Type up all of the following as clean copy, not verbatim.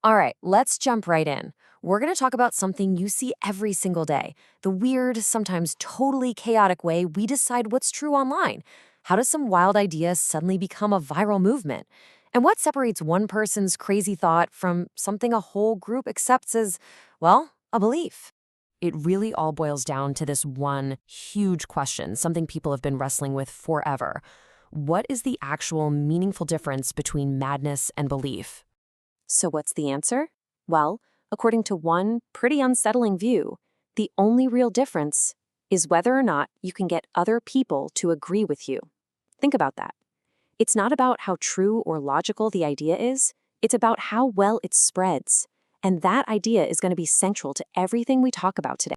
All right, let's jump right in. We're going to talk about something you see every single day, the weird, sometimes totally chaotic way we decide what's true online. How does some wild idea suddenly become a viral movement? And what separates one person's crazy thought from something a whole group accepts as, well, a belief? It really all boils down to this one huge question, something people have been wrestling with forever. What is the actual meaningful difference between madness and belief? So what's the answer? Well, according to one pretty unsettling view, the only real difference is whether or not you can get other people to agree with you. Think about that. It's not about how true or logical the idea is, it's about how well it spreads. And that idea is going to be central to everything we talk about today.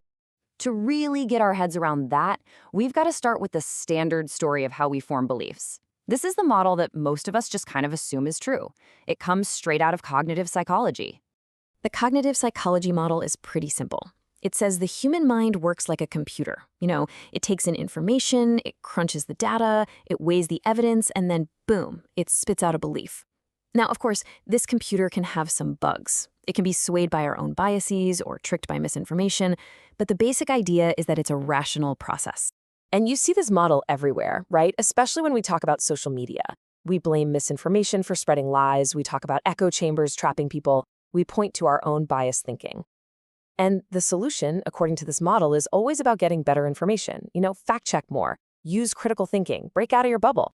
To really get our heads around that, we've got to start with the standard story of how we form beliefs. This is the model that most of us just kind of assume is true. It comes straight out of cognitive psychology. The cognitive psychology model is pretty simple. It says the human mind works like a computer. It takes in information, it crunches the data, it weighs the evidence, and then boom, it spits out a belief. Now, of course, this computer can have some bugs. It can be swayed by our own biases or tricked by misinformation, but the basic idea is that it's a rational process. And you see this model everywhere, right? Especially when we talk about social media. We blame misinformation for spreading lies. We talk about echo chambers trapping people. We point to our own biased thinking. And the solution, according to this model, is always about getting better information. Fact check more, use critical thinking, break out of your bubble.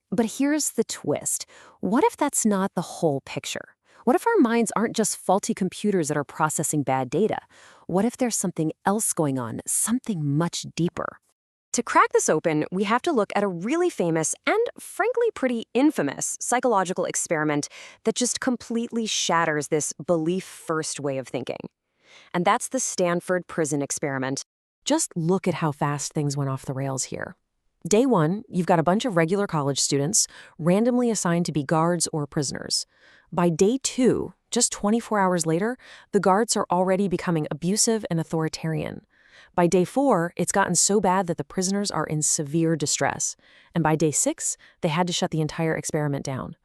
But here's the twist. What if that's not the whole picture? What if our minds aren't just faulty computers that are processing bad data? What if there's something else going on, something much deeper? To crack this open, we have to look at a really famous and, frankly, pretty infamous psychological experiment that just completely shatters this belief-first way of thinking. And that's the Stanford prison experiment. Just look at how fast things went off the rails here. Day one, you've got a bunch of regular college students randomly assigned to be guards or prisoners. By day two, just 24 hours later, the guards are already becoming abusive and authoritarian. By day four, it's gotten so bad that the prisoners are in severe distress. And by day six, they had to shut the entire experiment down.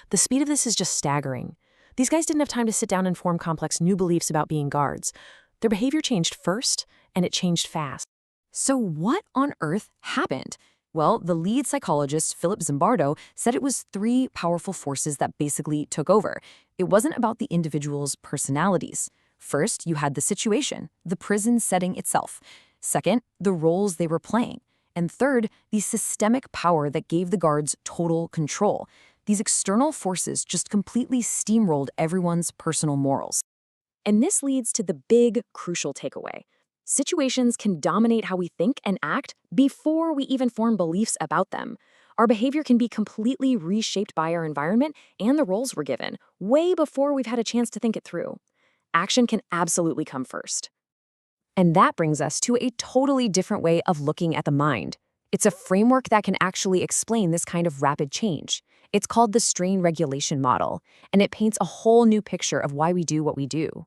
The speed of this is just staggering. These guys didn't have time to sit down and form complex new beliefs about being guards. Their behavior changed first, and it changed fast. So what on earth happened? Well, the lead psychologist, Philip Zimbardo, said it was three powerful forces that basically took over. It wasn't about the individual's personalities. First, you had the situation, the prison setting itself. Second, the roles they were playing. And third, the systemic power that gave the guards total control. These external forces just completely steamrolled everyone's personal morals. And this leads to the big, crucial takeaway. Situations can dominate how we think and act before we even form beliefs about them. Our behavior can be completely reshaped by our environment and the roles we're given, way before we've had a chance to think it through. Action can absolutely come first. And that brings us to a totally different way of looking at the mind. It's a framework that can actually explain this kind of rapid change. It's called the strain regulation model, and it paints a whole new picture of why we do what we do.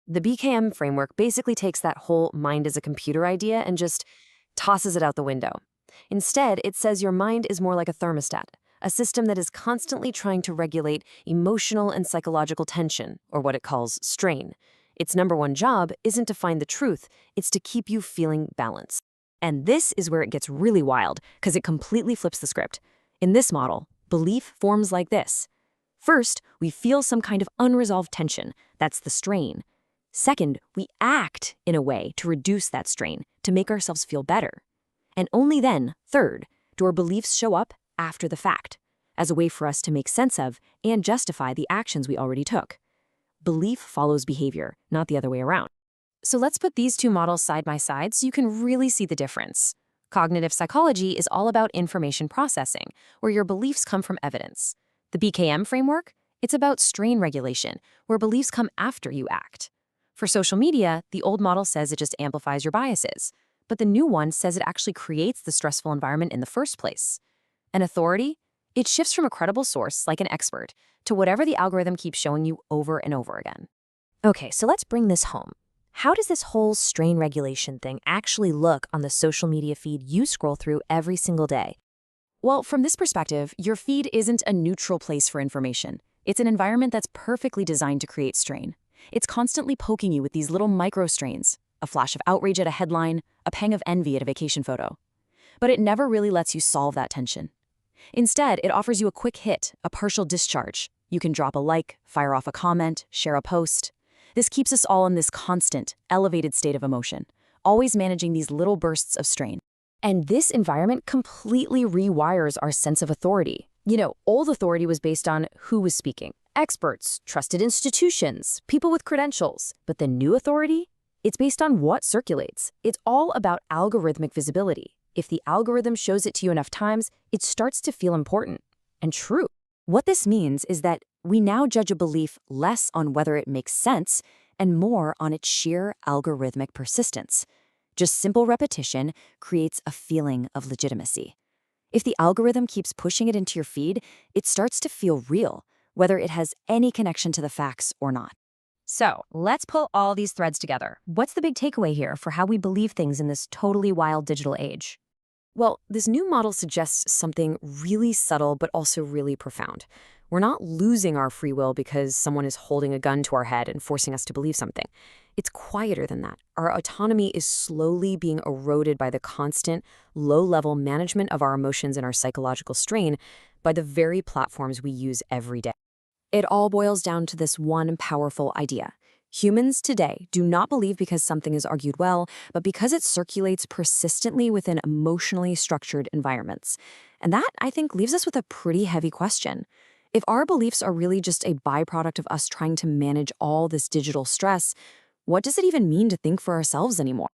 The BKM framework basically takes that whole mind as a computer idea and just tosses it out the window. Instead, it says your mind is more like a thermostat, a system that is constantly trying to regulate emotional and psychological tension, or what it calls strain. Its number one job isn't to find the truth, it's to keep you feeling balanced. And this is where it gets really wild, because it completely flips the script. In this model, belief forms like this. First, we feel some kind of unresolved tension. That's the strain. Second, we act in a way to reduce that strain, to make ourselves feel better. And only then, third, do our beliefs show up after the fact, as a way for us to make sense of and justify the actions we already took. Belief follows behavior, not the other way around. So let's put these two models side by side so you can really see the difference. Cognitive psychology is all about information processing, where your beliefs come from evidence. The BKM framework, it's about strain regulation, where beliefs come after you act. For social media, the old model says it just amplifies your biases, but the new one says it actually creates the stressful environment in the first place. And authority, it shifts from a credible source, like an expert, to whatever the algorithm keeps showing you over and over again. Okay, so let's bring this home. How does this whole strain regulation thing actually look on the social media feed you scroll through every single day? Well, from this perspective, your feed isn't a neutral place for information. It's an environment that's perfectly designed to create strain. It's constantly poking you with these little micro strains, a flash of outrage at a headline, a pang of envy at a vacation photo. But it never really lets you solve that tension. Instead, it offers you a quick hit, a partial discharge. You can drop a like, fire off a comment, share a post. This keeps us all in this constant, elevated state of emotion, always managing these little bursts of strain. And this environment completely rewires our sense of authority. Old authority was based on who was speaking. Experts, trusted institutions, people with credentials. But the new authority? It's based on what circulates. It's all about algorithmic visibility. If the algorithm shows it to you enough times, it starts to feel important and true. What this means is that we now judge a belief less on whether it makes sense and more on its sheer algorithmic persistence. Just simple repetition creates a feeling of legitimacy. If the algorithm keeps pushing it into your feed, it starts to feel real, whether it has any connection to the facts or not. So, let's pull all these threads together. What's the big takeaway here for how we believe things in this totally wild digital age? Well, this new model suggests something really subtle but also really profound. We're not losing our free will because someone is holding a gun to our head and forcing us to believe something. It's quieter than that. Our autonomy is slowly being eroded by the constant, low-level management of our emotions and our psychological strain by the very platforms we use every day. It all boils down to this one powerful idea. Humans today do not believe because something is argued well, but because it circulates persistently within emotionally structured environments. And that, I think, leaves us with a pretty heavy question. If our beliefs are really just a byproduct of us trying to manage all this digital stress, what does it even mean to think for ourselves anymore?